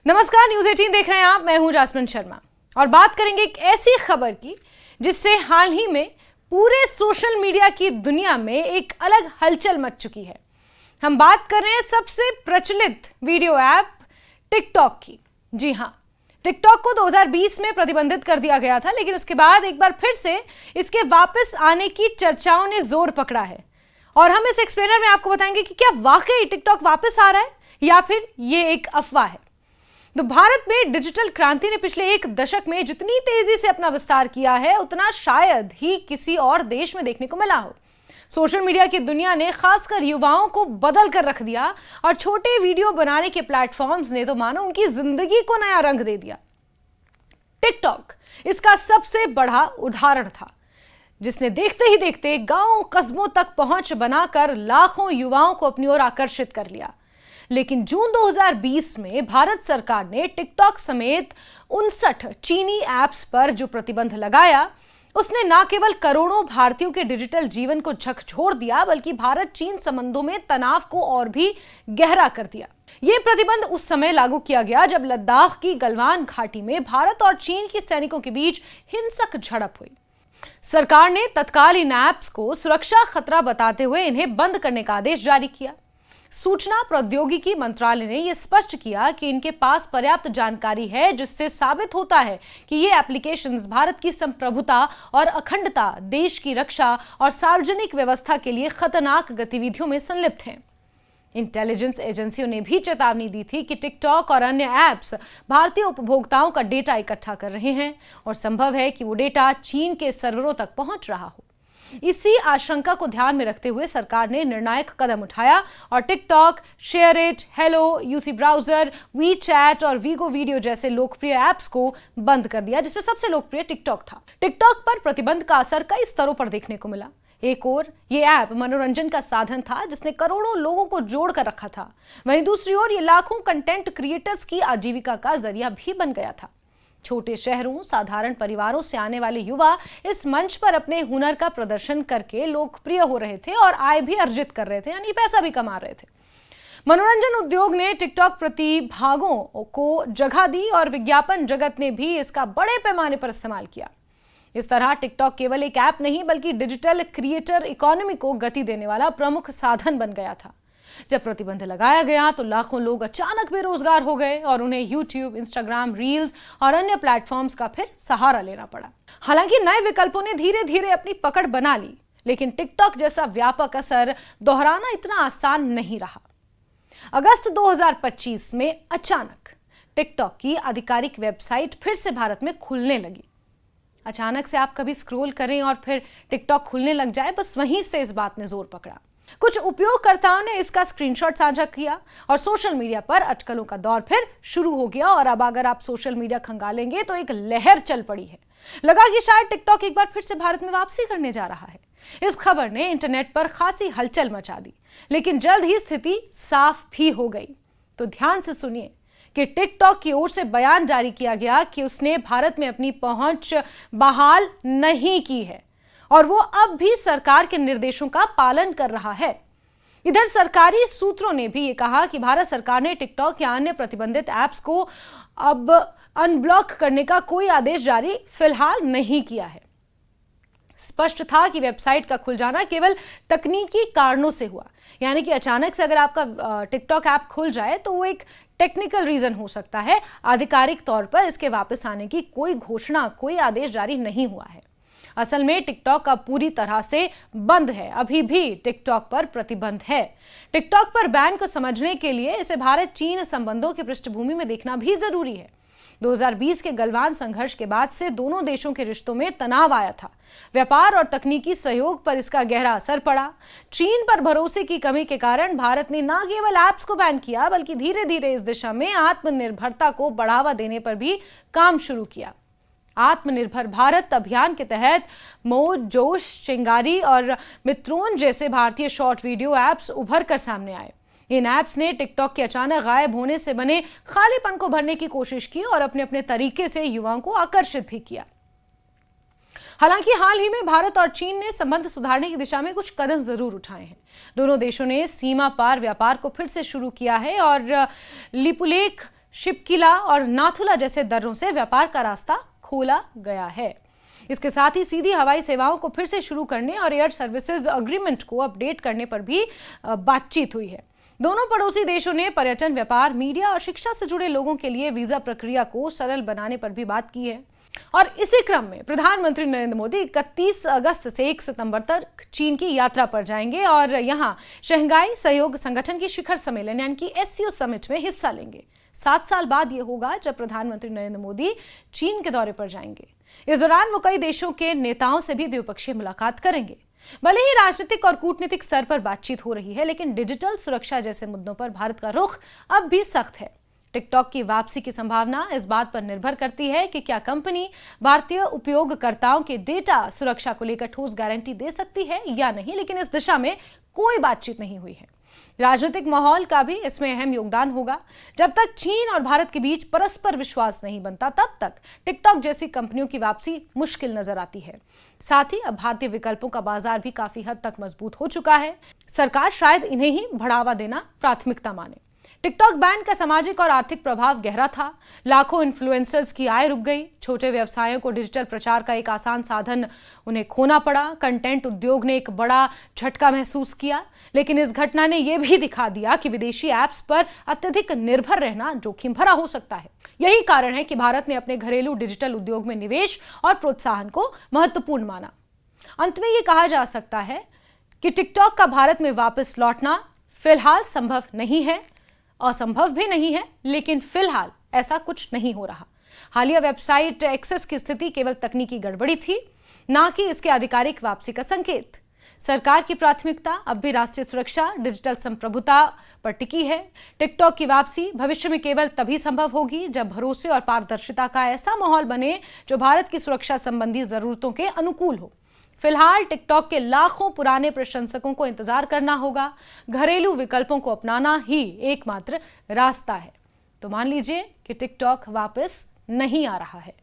नमस्कार, न्यूज़ 18 देख रहे हैं आप। मैं हूं जासमिन शर्मा और बात करेंगे एक ऐसी खबर की जिससे हाल ही में पूरे सोशल मीडिया की दुनिया में एक अलग हलचल मच चुकी है। हम बात कर रहे हैं सबसे प्रचलित वीडियो ऐप टिकटॉक की। जी हां, टिकटॉक को 2020 में प्रतिबंधित कर दिया गया था, लेकिन उसके बाद एक बार फिर से इसके वापस आने की चर्चाओं ने जोर पकड़ा है। और हम इस एक्सप्लेनर में आपको बताएंगे कि क्या वाकई टिकटॉक वापस आ रहा है या फिर ये एक अफवाह है। तो भारत में डिजिटल क्रांति ने पिछले एक दशक में जितनी तेजी से अपना विस्तार किया है, उतना शायद ही किसी और देश में देखने को मिला हो। सोशल मीडिया की दुनिया ने खासकर युवाओं को बदल कर रख दिया और छोटे वीडियो बनाने के प्लेटफॉर्म्स ने तो मानो उनकी जिंदगी को नया रंग दे दिया। टिकटॉक इसका सबसे बड़ा उदाहरण था, जिसने देखते ही देखते गांव कस्बों तक पहुंच बनाकर लाखों युवाओं को अपनी ओर आकर्षित कर लिया। लेकिन जून 2020 में भारत सरकार ने टिकटॉक समेत 59 चीनी ऐप्स पर जो प्रतिबंध लगाया, उसने न केवल करोड़ों भारतीयों के डिजिटल जीवन को झकझोर दिया, बल्कि भारत चीन संबंधों में तनाव को और भी गहरा कर दिया। यह प्रतिबंध उस समय लागू किया गया जब लद्दाख की गलवान घाटी में भारत और चीन के सैनिकों के बीच हिंसक झड़प हुई। सरकार ने तत्काल इन ऐप्स को सुरक्षा खतरा बताते हुए इन्हें बंद करने का आदेश जारी किया। सूचना प्रौद्योगिकी मंत्रालय ने यह स्पष्ट किया कि इनके पास पर्याप्त जानकारी है जिससे साबित होता है कि ये एप्लीकेशंस भारत की संप्रभुता और अखंडता, देश की रक्षा और सार्वजनिक व्यवस्था के लिए खतरनाक गतिविधियों में संलिप्त हैं। इंटेलिजेंस एजेंसियों ने भी चेतावनी दी थी कि टिकटॉक और अन्य ऐप्स भारतीय उपभोक्ताओं का डेटा इकट्ठा कर रहे हैं और संभव है कि वो डेटा चीन के सर्वरों तक पहुंच रहा हो। इसी आशंका को ध्यान में रखते हुए सरकार ने निर्णायक कदम उठाया और TikTok, SHAREit, Helo, UC browser, WeChat और वीगो वीडियो जैसे लोकप्रिय ऐप्स को बंद कर दिया, जिसमें सबसे लोकप्रिय टिकटॉक था। टिकटॉक पर प्रतिबंध का असर कई स्तरों पर देखने को मिला। एक ओर ये ऐप मनोरंजन का साधन था जिसने करोड़ों लोगों को जोड़ कर रखा था, वहीं दूसरी ओर ये लाखों कंटेंट क्रिएटर्स की आजीविका का जरिया भी बन गया था। छोटे शहरों, साधारण परिवारों से आने वाले युवा इस मंच पर अपने हुनर का प्रदर्शन करके लोकप्रिय हो रहे थे और आय भी अर्जित कर रहे थे, यानी पैसा भी कमा रहे थे। मनोरंजन उद्योग ने टिकटॉक प्रतिभागों को जगह दी और विज्ञापन जगत ने भी इसका बड़े पैमाने पर इस्तेमाल किया। इस तरह टिकटॉक केवल एक ऐप नहीं बल्कि डिजिटल क्रिएटर इकोनॉमी को गति देने वाला प्रमुख साधन बन गया था। जब प्रतिबंध लगाया गया तो लाखों लोग अचानक बेरोजगार हो गए और उन्हें यूट्यूब, इंस्टाग्राम, रील्स और अन्य प्लेटफॉर्म्स का फिर सहारा लेना पड़ा। हालांकि नए विकल्पों ने धीरे धीरे अपनी पकड़ बना ली, लेकिन टिकटॉक जैसा व्यापक असर दोहराना इतना आसान नहीं रहा। अगस्त 2025 में अचानक टिकटॉक की आधिकारिक वेबसाइट फिर से भारत में खुलने लगी। अचानक से आप कभी स्क्रॉल करें और फिर टिकटॉक खुलने लग जाए, बस वहीं से इस बात ने जोर पकड़ा। कुछ उपयोगकर्ताओं ने इसका स्क्रीनशॉट साझा किया और सोशल मीडिया पर अटकलों का दौर फिर शुरू हो गया। और अब अगर आप सोशल मीडिया खंगालेंगे तो एक लहर चल पड़ी है। लगा कि शायद टिकटॉक एक बार फिर से भारत में वापसी करने जा रहा है। इस खबर ने इंटरनेट पर खासी हलचल मचा दी, लेकिन जल्द ही स्थिति साफ भी हो गई। तो ध्यान से सुनिए कि टिकटॉक की ओर से बयान जारी किया गया कि उसने भारत में अपनी पहुंच बहाल नहीं की है और वो अब भी सरकार के निर्देशों का पालन कर रहा है। इधर सरकारी सूत्रों ने भी ये कहा कि भारत सरकार ने टिकटॉक या अन्य प्रतिबंधित ऐप्स को अब अनब्लॉक करने का कोई आदेश जारी फिलहाल नहीं किया है। स्पष्ट था कि वेबसाइट का खुल जाना केवल तकनीकी कारणों से हुआ, यानी कि अचानक से अगर आपका टिकटॉक ऐप खुल जाए तो वो एक टेक्निकल रीजन हो सकता है। आधिकारिक तौर पर इसके वापस आने की कोई घोषणा, कोई आदेश जारी नहीं हुआ है। असल में टिकटॉक अब पूरी तरह से बंद है। अभी भी टिकटॉक पर प्रतिबंध है। टिकटॉक पर बैन को समझने के लिए इसे भारत चीन संबंधों की पृष्ठभूमि में देखना भी जरूरी है। 2020 के गलवान संघर्ष के बाद से दोनों देशों के रिश्तों में तनाव आया था। व्यापार और तकनीकी सहयोग पर इसका गहरा असर पड़ा। चीन पर भरोसे की कमी के कारण भारत ने न केवल ऐप्स को बैन किया, बल्कि धीरे धीरे इस दिशा में आत्मनिर्भरता को बढ़ावा देने पर भी काम शुरू किया। आत्मनिर्भर भारत अभियान के तहत मौज, जोश, चिंगारी और मित्रोन जैसे भारतीय शॉर्ट वीडियो ऐप्स उभर कर सामने आए। इन ऐप्स ने टिकटॉक के अचानक गायब होने से बने खालीपन को भरने की कोशिश की और अपने अपने तरीके से युवाओं को आकर्षित भी किया। हालांकि हाल ही में भारत और चीन ने संबंध सुधारने की दिशा में कुछ कदम जरूर उठाए हैं। दोनों देशों ने सीमा पार व्यापार को फिर से शुरू किया है और लिपुलेख शिपकिला और नाथुला जैसे दर्रों से व्यापार का रास्ता खोला गया है। इसके साथ ही सीधी हवाई सेवाओं को फिर से शुरू करने और एयर सर्विसेज अग्रीमेंट को अपडेट करने पर भी बातचीत हुई है। दोनों पड़ोसी देशों ने पर्यटन, व्यापार, मीडिया और शिक्षा से जुड़े लोगों के लिए वीजा प्रक्रिया को सरल बनाने पर भी बात की है। और इसी क्रम में प्रधानमंत्री नरेंद्र मोदी 31 अगस्त से 1 सितंबर तक चीन की यात्रा पर जाएंगे और यहां शंघाई सहयोग संगठन की शिखर सम्मेलन यानी कि SCO समिट में हिस्सा लेंगे। 7 साल बाद यह होगा जब प्रधानमंत्री नरेंद्र मोदी चीन के दौरे पर जाएंगे। इस दौरान वो कई देशों के नेताओं से भी द्विपक्षीय मुलाकात करेंगे। भले ही राजनीतिक और कूटनीतिक स्तर पर बातचीत हो रही है, लेकिन डिजिटल सुरक्षा जैसे मुद्दों पर भारत का रुख अब भी सख्त है। टिकटॉक की वापसी की संभावना इस बात पर निर्भर करती है कि क्या कंपनी भारतीय उपयोगकर्ताओं के डेटा सुरक्षा को लेकर ठोस गारंटी दे सकती है या नहीं, लेकिन इस दिशा में कोई बातचीत नहीं हुई है। राजनीतिक माहौल का भी इसमें अहम योगदान होगा। जब तक चीन और भारत के बीच परस्पर विश्वास नहीं बनता, तब तक टिकटॉक जैसी कंपनियों की वापसी मुश्किल नजर आती है। साथ ही अब भारतीय विकल्पों का बाजार भी काफी हद तक मजबूत हो चुका है। सरकार शायद इन्हें ही बढ़ावा देना प्राथमिकता माने। टिकटॉक बैन का सामाजिक और आर्थिक प्रभाव गहरा था। लाखों इन्फ्लुएंसर्स की आय रुक गई। छोटे व्यवसायों को डिजिटल प्रचार का एक आसान साधन उन्हें खोना पड़ा। कंटेंट उद्योग ने एक बड़ा झटका महसूस किया। लेकिन इस घटना ने यह भी दिखा दिया कि विदेशी ऐप्स पर अत्यधिक निर्भर रहना जोखिम भरा हो सकता है। यही कारण है कि भारत ने अपने घरेलू डिजिटल उद्योग में निवेश और प्रोत्साहन को महत्वपूर्ण माना। अंत में यह कहा जा सकता है कि टिकटॉक का भारत में वापस लौटना फिलहाल संभव नहीं है, असंभव भी नहीं है, लेकिन फिलहाल ऐसा कुछ नहीं हो रहा। हालिया वेबसाइट एक्सेस की स्थिति केवल तकनीकी गड़बड़ी थी, ना कि इसके आधिकारिक वापसी का संकेत। सरकार की प्राथमिकता अब भी राष्ट्रीय सुरक्षा, डिजिटल संप्रभुता पर टिकी है। टिकटॉक की वापसी भविष्य में केवल तभी संभव होगी जब भरोसे और पारदर्शिता का ऐसा माहौल बने जो भारत की सुरक्षा संबंधी जरूरतों के अनुकूल हो। फिलहाल टिकटॉक के लाखों पुराने प्रशंसकों को इंतजार करना होगा। घरेलू विकल्पों को अपनाना ही एकमात्र रास्ता है। तो मान लीजिए कि टिकटॉक वापस नहीं आ रहा है।